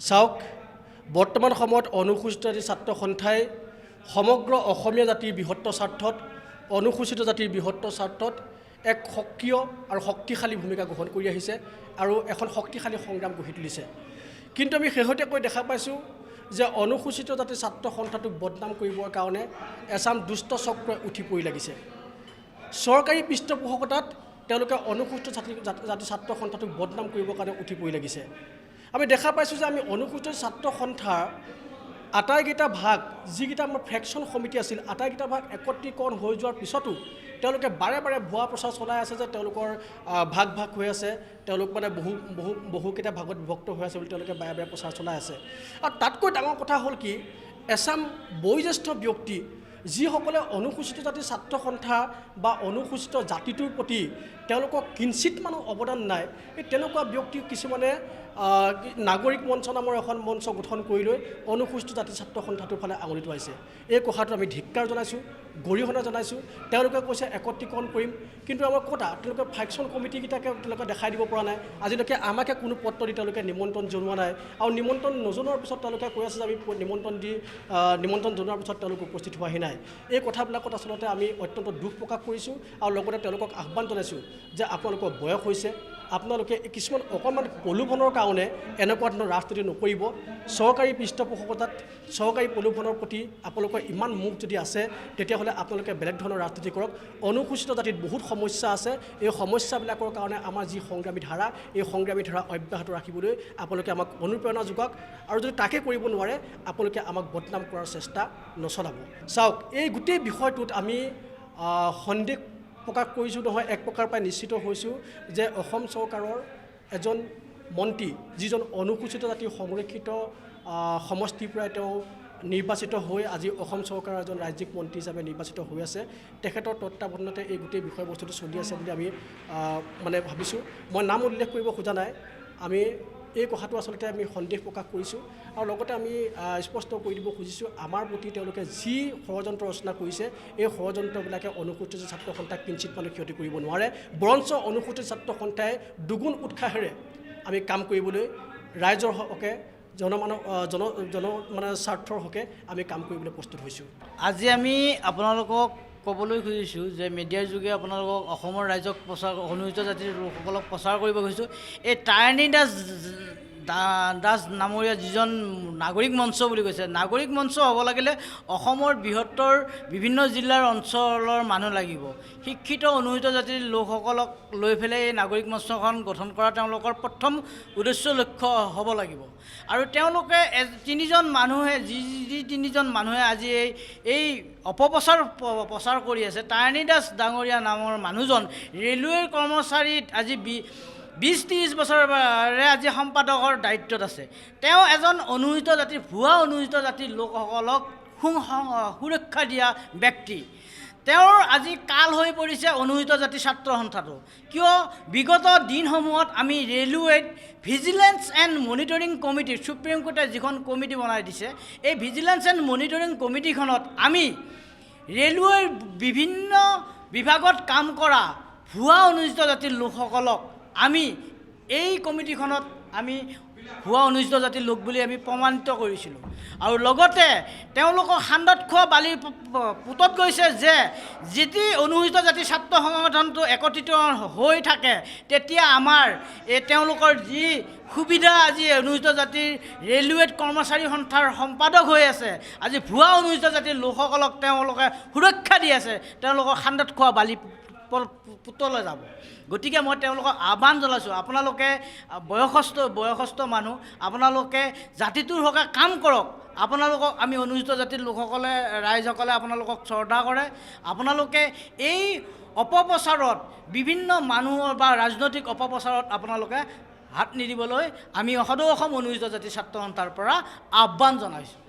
চাওক বৰ্তমান সময়ত অনুসূচিত জাতি ছাত্ৰ সন্থাই সমগ্ৰ অসমীয়া জাতিৰ বৃহত্তৰ স্বাৰ্থত অনুসূচিত জাতিৰ বৃহত্তৰ স্বাৰ্থত এক সক্ৰিয় আৰু শক্তিশালী ভূমিকা গ্ৰহণ কৰি আহিছে আৰু এখন শক্তিশালী সংগ্ৰাম গঢ়ি তুলিছে। কিন্তু আমি শেহতীয়াকৈ দেখা পাইছোঁ যে অনুসূচিত জাতিৰ ছাত্ৰ সন্থাটোক বদনাম কৰিবৰ কাৰণে এচাম দুষ্ট চক্ৰই উঠি পৰি লাগিছে। চৰকাৰী পৃষ্ঠপোষকতাত তেওঁলোকে অনুসূচিত জাতি ছাত্ৰ সন্থাটোক বদনাম কৰিবৰ কাৰণে উঠি পৰি লাগিছে। আমি দেখা পাইছোঁ যে আমি অনুসূচিত ছাত্ৰ সন্থাৰ আটাইকেইটা ভাগ যিকেইটা আমাৰ ফ্ৰেকশ্যন সমিতি আছিল আটাইকেইটা ভাগ একত্ৰীকৰণ হৈ যোৱাৰ পিছতো তেওঁলোকে বাৰে বাৰে ভুৱা প্ৰচাৰ চলাই আছে যে তেওঁলোকৰ ভাগ ভাগ হৈ আছে, তেওঁলোক মানে বহুকেইটা ভাগত বিভক্ত হৈ আছে বুলি তেওঁলোকে বাৰে বাৰে প্ৰচাৰ চলাই আছে। আৰু তাতকৈ ডাঙৰ কথা হ'ল কি, এচাম বয়োজ্যেষ্ঠ ব্যক্তি যিসকলে অনুসূচিত জাতিৰ ছাত্ৰ সন্থা বা অনুসূচিত জাতিটোৰ প্ৰতি তেওঁলোকক কিঞ্চিত মানো অৱদান নাই, এই তেনেকুৱা ব্যক্তি কিছুমানে নাগৰিক মঞ্চ নামৰ এখন মঞ্চ গঠন কৰি লৈ অনুসূচিত জাতি ছাত্ৰ সন্থাটোৰ ফালে আঙুলি টোৱাইছে। এই কথাটো আমি ধিক্কাৰ জনাইছোঁ, গৰিহণা জনাইছোঁ। তেওঁলোকে কৈছে একত্ৰীকৰণ কৰিম, কিন্তু আমাৰ ক'তা তেওঁলোকে ফ্ৰেকশ্যন কমিটিকেইটাকে তেওঁলোকে দেখাই দিব পৰা নাই। আজিলৈকে আমাকে কোনো পত্ৰ দি তেওঁলোকে নিমন্ত্ৰণ জনোৱা নাই, আৰু নিমন্ত্ৰণ নজনোৱাৰ পিছত তেওঁলোকে কৈ আছে যে আমি নিমন্ত্ৰণ জনোৱাৰ পিছত তেওঁলোক উপস্থিত হোৱাহি নাই। এই কথাবিলাকত আচলতে আমি অত্যন্ত দুখ প্ৰকাশ কৰিছোঁ আৰু লগতে তেওঁলোকক আহ্বান জনাইছোঁ যে আপোনালোকৰ বয়স হৈছে, আপোনালোকে কিছুমান অকণমান প্ৰলোভনৰ কাৰণে এনেকুৱা ধৰণৰ ৰাজনীতি নকৰিব। চৰকাৰী পৃষ্ঠপোষকতাত চৰকাৰী প্ৰলোভনৰ প্ৰতি আপোনালোকৰ ইমান মুখ যদি আছে তেতিয়াহ'লে আপোনালোকে বেলেগ ধৰণৰ ৰাজনীতি কৰক। অনুসূচিত জাতিত বহুত সমস্যা আছে, এই সমস্যাবিলাকৰ কাৰণে আমাৰ যি সংগ্ৰামী ধাৰা এই সংগ্ৰামী ধাৰা অব্যাহত ৰাখিবলৈ আপোনালোকে আমাক অনুপ্ৰেৰণা যোগাওক, আৰু যদি তাকে কৰিব নোৱাৰে আপোনালোকে আমাক বদনাম কৰাৰ চেষ্টা নচলাব। চাওক, এই গোটেই বিষয়টোত আমি সন্দেহ প্ৰকাশ কৰিছোঁ নহয়, এক প্ৰকাৰ প্ৰায় নিশ্চিত হৈছোঁ যে অসম চৰকাৰৰ এজন মন্ত্ৰী যিজন অনুসূচিত জাতিৰ সংৰক্ষিত সমষ্টিৰ পৰাই তেওঁ নিৰ্বাচিত হৈ আজি অসম চৰকাৰৰ এজন ৰাজ্যিক মন্ত্ৰী হিচাপে নিৰ্বাচিত হৈ আছে, তেখেতৰ তত্ত্বাৱধানতে এই গোটেই বিষয়বস্তুটো চলি আছে বুলি আমি মানে ভাবিছোঁ। মই নাম উল্লেখ কৰিব খোজা নাই, আমি এই কথাটো আচলতে আমি সন্দেহ প্ৰকাশ কৰিছোঁ, আৰু লগতে আমি স্পষ্ট কৰি দিব খুজিছোঁ আমাৰ প্ৰতি তেওঁলোকে যি ষড়যন্ত্ৰ ৰচনা কৰিছে এই ষড়যন্ত্ৰবিলাকে অনুসূচিত ছাত্ৰ সন্থাক কিঞ্চিত মানে ক্ষতি কৰিব নোৱাৰে, বৰঞ্চ অনুসূচিত ছাত্ৰ সন্থাই দুগুণ উৎসাহেৰে আমি কাম কৰিবলৈ ৰাইজৰ হকে মানে স্বাৰ্থৰ হকে আমি কাম কৰিবলৈ প্ৰস্তুত হৈছোঁ। আজি আমি আপোনালোকক ক'বলৈ খুজিছোঁ যে মিডিয়াৰ যোগে আপোনালোকক অসমৰ ৰাইজক অনুসূচিত জাতিৰ লোকসকলক প্ৰচাৰ কৰিব খুজিছোঁ। এই তাৰিণী দাস নামৰীয়া যিজন নাগৰিক মঞ্চ বুলি কৈছে, নাগৰিক মঞ্চ হ'ব লাগিলে অসমৰ বৃহত্তৰ বিভিন্ন জিলাৰ অঞ্চলৰ মানুহ লাগিব। শিক্ষিত অনুসূচিত জাতিৰ লোকসকলক লৈ পেলাই এই নাগৰিক মঞ্চখন গঠন কৰা তেওঁলোকৰ প্ৰথম উদ্দেশ্য লক্ষ্য হ'ব লাগিব। আৰু তেওঁলোকে তিনিজন মানুহে তিনিজন মানুহে আজি এই প্ৰচাৰ কৰি আছে। তাৰিণী দাস ডাঙৰীয়া নামৰ মানুহজন ৰেলৱেৰ কৰ্মচাৰীত আজি 20-30 বছৰৰে আজি সম্পাদকৰ দায়িত্বত আছে। তেওঁ এজন অনুসূচিত জাতিৰ ভুৱা অনুসূচিত জাতিৰ লোকসকলক সুৰক্ষা দিয়া ব্যক্তি। তেওঁৰ আজি কাল হৈ পৰিছে অনুসূচিত জাতি ছাত্ৰ সন্থাটো, কিয় বিগত দিনসমূহত আমি ৰেলৱেত vigilance and monitoring committee, supreme কোৰ্টে যিখন কমিটি বনাই দিছে, এই ভিজিলেন্স এণ্ড মনিটৰিং কমিটিখনত আমি ৰেলৱেৰ বিভিন্ন বিভাগত কাম কৰা ভুৱা অনুসূচিত জাতিৰ লোকসকলক আমি এই কমিটিখনত আমি ভুৱা অনুসূচিত জাতিৰ লোক বুলি আমি প্ৰমাণিত কৰিছিলোঁ। আৰু লগতে তেওঁলোকক সান্দত খোৱা বালিৰ পুতত গৈছে যে যদি অনুসূচিত জাতিৰ ছাত্ৰ সংগঠনটো একত্ৰিত হৈ থাকে তেতিয়া আমাৰ তেওঁলোকৰ যি সুবিধা, আজি অনুসূচিত জাতিৰ ৰেলৱেত কৰ্মচাৰী সন্থাৰ সম্পাদক হৈ আছে, আজি ভুৱা অনুসূচিত জাতিৰ লোকসকলক তেওঁলোকে সুৰক্ষা দি আছে, তেওঁলোকক সান্দত খোৱা বালি পুতলৈ যাব। গতিকে মই তেওঁলোকক আহ্বান জনাইছোঁ, আপোনালোকে বয়সস্থ মানুহ, আপোনালোকে জাতিটোৰ হকে কাম কৰক। আপোনালোকক আমি অনুসূচিত জাতিৰ লোকসকলে ৰাইজসকলে আপোনালোকক শ্ৰদ্ধা কৰে। আপোনালোকে এই অপপ্ৰচাৰত বিভিন্ন মানুহৰ বা ৰাজনৈতিক অপপ্ৰচাৰত আপোনালোকে হাত নিদিবলৈ আমি সদৌ অসম অনুসূচিত জাতি ছাত্ৰ সন্থাৰ পৰা আহ্বান জনাইছোঁ।